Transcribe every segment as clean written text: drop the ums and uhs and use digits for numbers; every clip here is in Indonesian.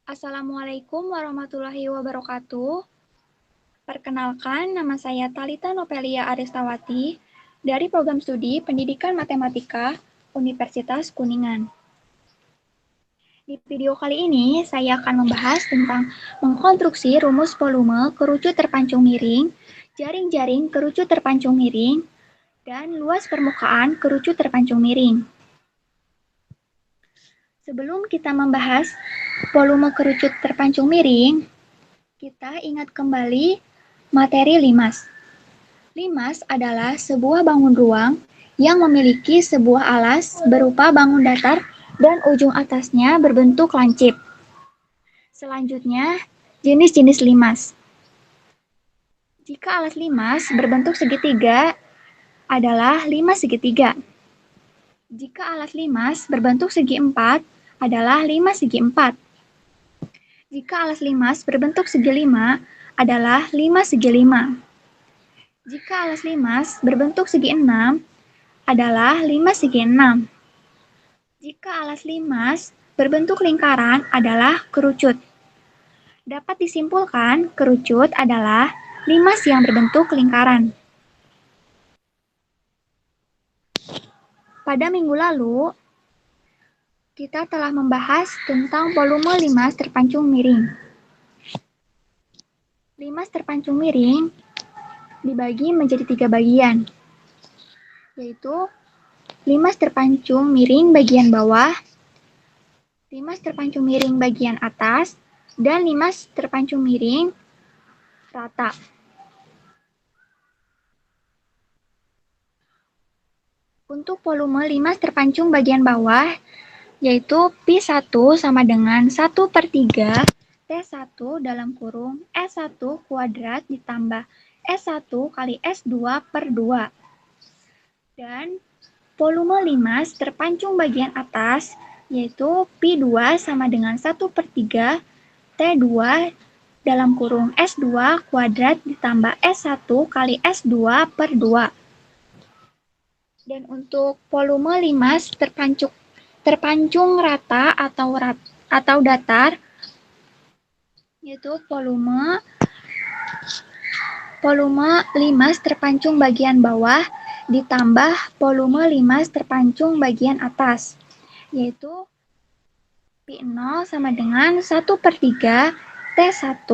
Assalamualaikum warahmatullahi wabarakatuh. Perkenalkan, nama saya Thalita Novelia Aristawati dari Program Studi Pendidikan Matematika Universitas Kuningan. Di video kali ini, saya akan membahas tentang mengkonstruksi rumus volume kerucut terpancung miring, jaring-jaring kerucut terpancung miring, dan luas permukaan kerucut terpancung miring. Sebelum kita membahas volume kerucut terpancung miring, kita ingat kembali materi limas. Limas adalah sebuah bangun ruang yang memiliki sebuah alas berupa bangun datar dan ujung atasnya berbentuk lancip. Selanjutnya, jenis-jenis limas. Jika alas limas berbentuk segitiga adalah limas segitiga. Jika alas limas berbentuk segi empat adalah limas segi empat. Jika alas limas berbentuk segi lima adalah limas segi lima. Jika alas limas berbentuk segi enam adalah limas segi enam. Jika alas limas berbentuk lingkaran adalah kerucut. Dapat disimpulkan kerucut adalah limas yang berbentuk lingkaran. Pada minggu lalu, kita telah membahas tentang volume limas terpancung miring. Limas terpancung miring dibagi menjadi 3 bagian, yaitu limas terpancung miring bagian bawah, limas terpancung miring bagian atas, dan limas terpancung miring rata. Untuk volume limas terpancung bagian bawah, yaitu Pi1 sama dengan 1/3 T1 dalam kurung S1 kuadrat ditambah S1 kali S2 per 2. Dan volume limas terpancung bagian atas, yaitu Pi2 sama dengan 1/3 T2 dalam kurung S2 kuadrat ditambah S1 kali S2 per 2. Dan untuk volume limas terpancung rata atau datar, yaitu volume limas terpancung bagian bawah ditambah volume limas terpancung bagian atas, yaitu Pi0 sama dengan 1/3 T1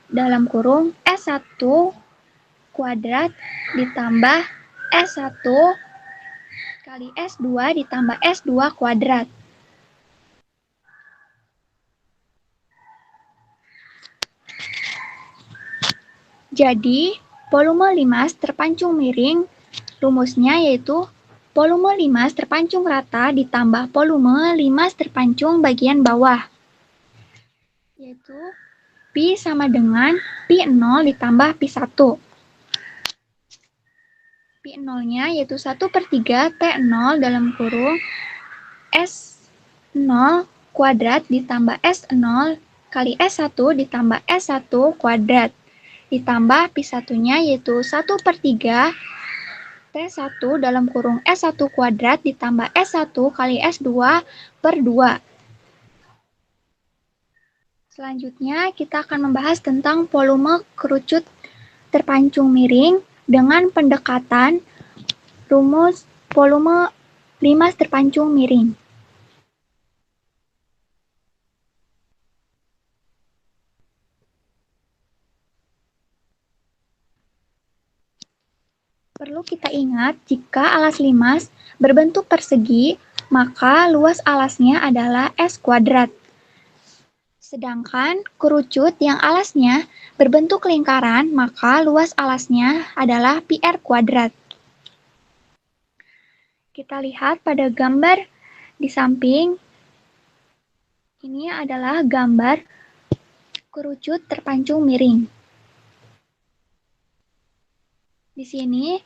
dalam kurung S1 kuadrat ditambah S1 kali S2 ditambah S2 kuadrat. Jadi, volume limas terpancung miring rumusnya yaitu volume limas terpancung rata ditambah volume limas terpancung bagian bawah, yaitu Pi sama dengan Pi0 ditambah Pi1. Pi0-nya yaitu 1/3 T0 dalam kurung S0 kuadrat ditambah S0 kali S1 ditambah S1 kuadrat. Ditambah Pi1-nya yaitu 1/3 T1 dalam kurung S1 kuadrat ditambah S1 kali S2 per 2. Selanjutnya kita akan membahas tentang volume kerucut terpancung miring dengan pendekatan rumus volume limas terpancung miring. Perlu kita ingat, jika alas limas berbentuk persegi, maka luas alasnya adalah S kuadrat. Sedangkan kerucut yang alasnya berbentuk lingkaran, maka luas alasnya adalah PR kuadrat. Kita lihat pada gambar di samping, ini adalah gambar kerucut terpancung miring. Di sini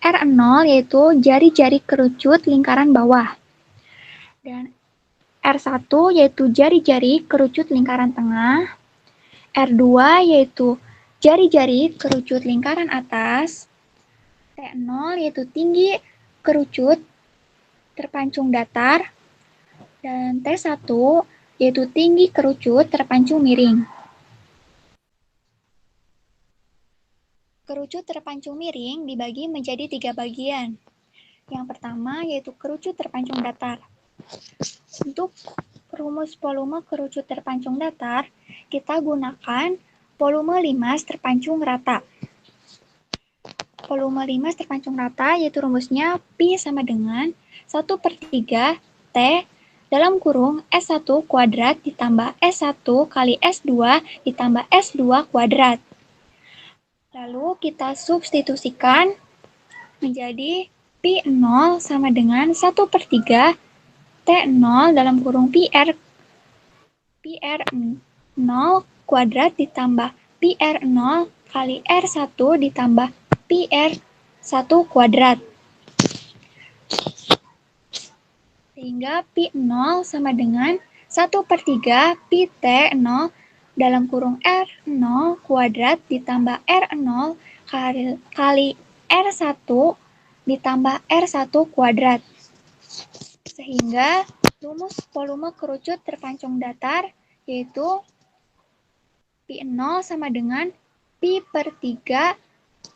R0 yaitu jari-jari kerucut lingkaran bawah. Dan R1 yaitu jari-jari kerucut lingkaran tengah. R2 yaitu jari-jari kerucut lingkaran atas. T0 yaitu tinggi kerucut terpancung datar. Dan T1 yaitu tinggi kerucut terpancung miring. Kerucut terpancung miring dibagi menjadi 3 bagian. Yang pertama yaitu kerucut terpancung datar. Untuk rumus volume kerucut terpancung datar, kita gunakan volume limas terpancung rata. Volume limas terpancung rata yaitu rumusnya Pi sama dengan 1/3 T dalam kurung S1 kuadrat ditambah S1 kali S2 ditambah S2 kuadrat. Lalu kita substitusikan menjadi Pi 0 sama dengan 1/3 T0 dalam kurung PR 0 kuadrat ditambah PR0 kali R1 ditambah PR1 kuadrat. Sehingga Pi 0 sama dengan 1/3 Pi T0 dalam kurung R0 kuadrat ditambah R0 kali R1 ditambah R1 kuadrat. Sehingga rumus volume kerucut terpancung datar yaitu Pi 0 sama dengan Pi/3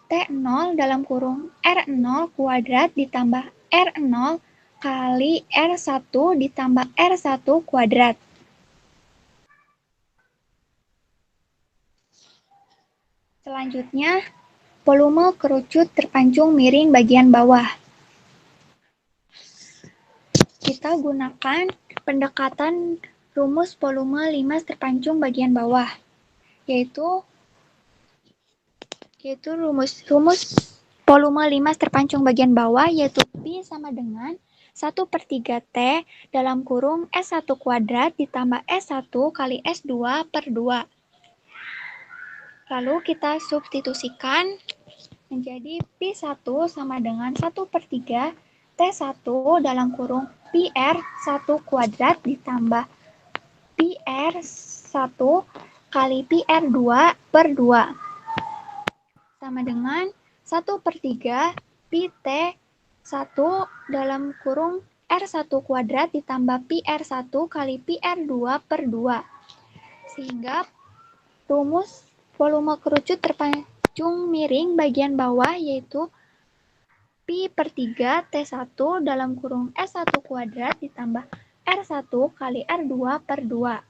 T0 dalam kurung R0 kuadrat ditambah R0 kali R1 ditambah R1 kuadrat. Selanjutnya, volume kerucut terpancung miring bagian bawah. Kita gunakan pendekatan rumus volume limas terpancung bagian bawah, yaitu rumus volume limas terpancung bagian bawah yaitu Pi sama dengan 1/3 T dalam kurung S1 kuadrat ditambah S1 kali S2 per 2. Lalu kita substitusikan menjadi Pi1 sama dengan 1/3 T1 dalam kurung PR1 kuadrat ditambah PR1 kali PR2 per 2. Sama dengan 1/3 Pi T1 dalam kurung R1 kuadrat ditambah PR1 kali PR2 per 2. Sehingga rumus volume kerucut terpancung miring bagian bawah yaitu Pi/3 T1 dalam kurung S1 kuadrat ditambah R1 kali R2 per 2.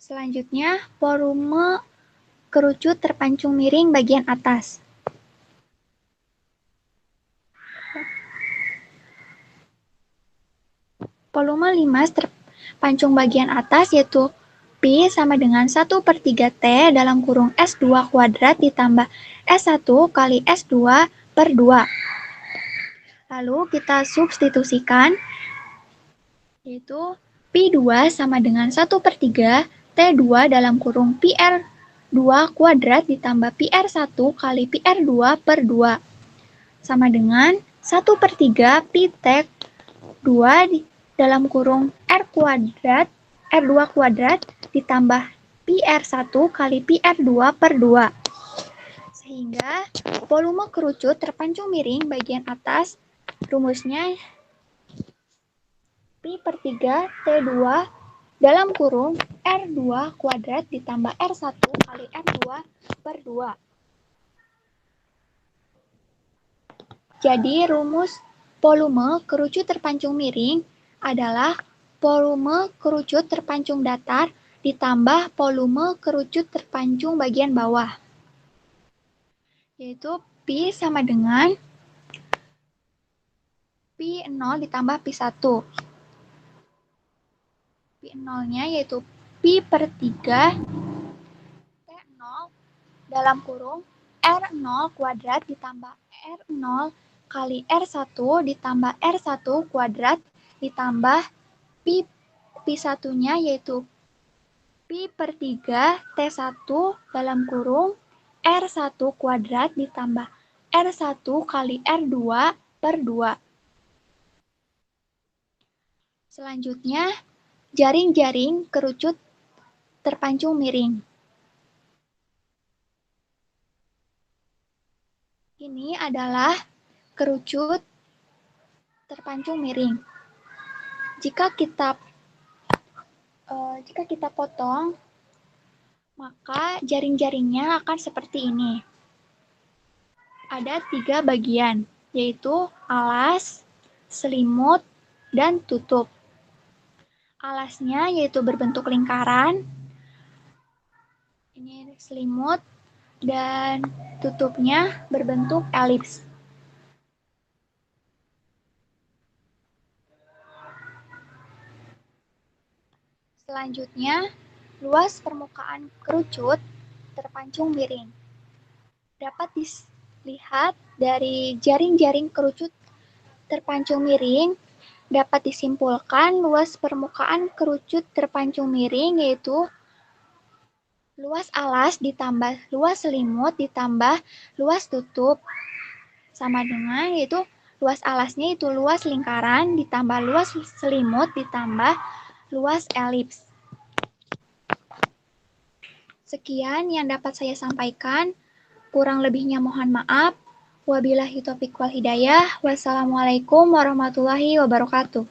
Selanjutnya, volume kerucut terpancung miring bagian atas. Volume limas terpancung bagian atas yaitu Pi sama dengan 1/3 T dalam kurung S2 kuadrat ditambah S1 kali S2 per 2. Lalu kita substitusikan yaitu Pi2 sama dengan 1/3 T2 dalam kurung PR2 kuadrat ditambah PR1 kali PR2 per 2 sama dengan 1/3 Pi T2 dalam kurung R2 kuadrat ditambah PR1 kali PR2 per 2. Sehingga volume kerucut terpancung miring bagian atas rumusnya Pi/3 T2 dalam kurung R2 kuadrat ditambah R1 kali R2 per 2. Jadi rumus volume kerucut terpancung miring adalah volume kerucut terpancung datar ditambah volume kerucut terpancung bagian bawah. Yaitu Pi sama dengan Pi0 ditambah Pi1. Pi0-nya yaitu Pi/3 T0 dalam kurung R0 kuadrat ditambah R0 kali R1 ditambah R1 kuadrat ditambah Pi1-nya yaitu Pi/3 T1 dalam kurung R1 kuadrat ditambah R1 kali R2 per 2. Selanjutnya, jaring-jaring kerucut terpancung miring. Ini adalah kerucut terpancung miring. Jika kita potong, maka jaring-jaringnya akan seperti ini. Ada 3 bagian, yaitu alas, selimut, dan tutup. Alasnya yaitu berbentuk lingkaran, ini selimut, dan tutupnya berbentuk elips. Selanjutnya, luas permukaan kerucut terpancung miring. Dapat dilihat dari jaring-jaring kerucut terpancung miring, dapat disimpulkan luas permukaan kerucut terpancung miring yaitu luas alas ditambah luas selimut ditambah luas tutup sama dengan yaitu luas alasnya itu luas lingkaran ditambah luas selimut ditambah luas elips. Sekian yang dapat saya sampaikan. Kurang lebihnya mohon maaf. Wabillahi taufiq wal hidayah. Wassalamualaikum warahmatullahi wabarakatuh.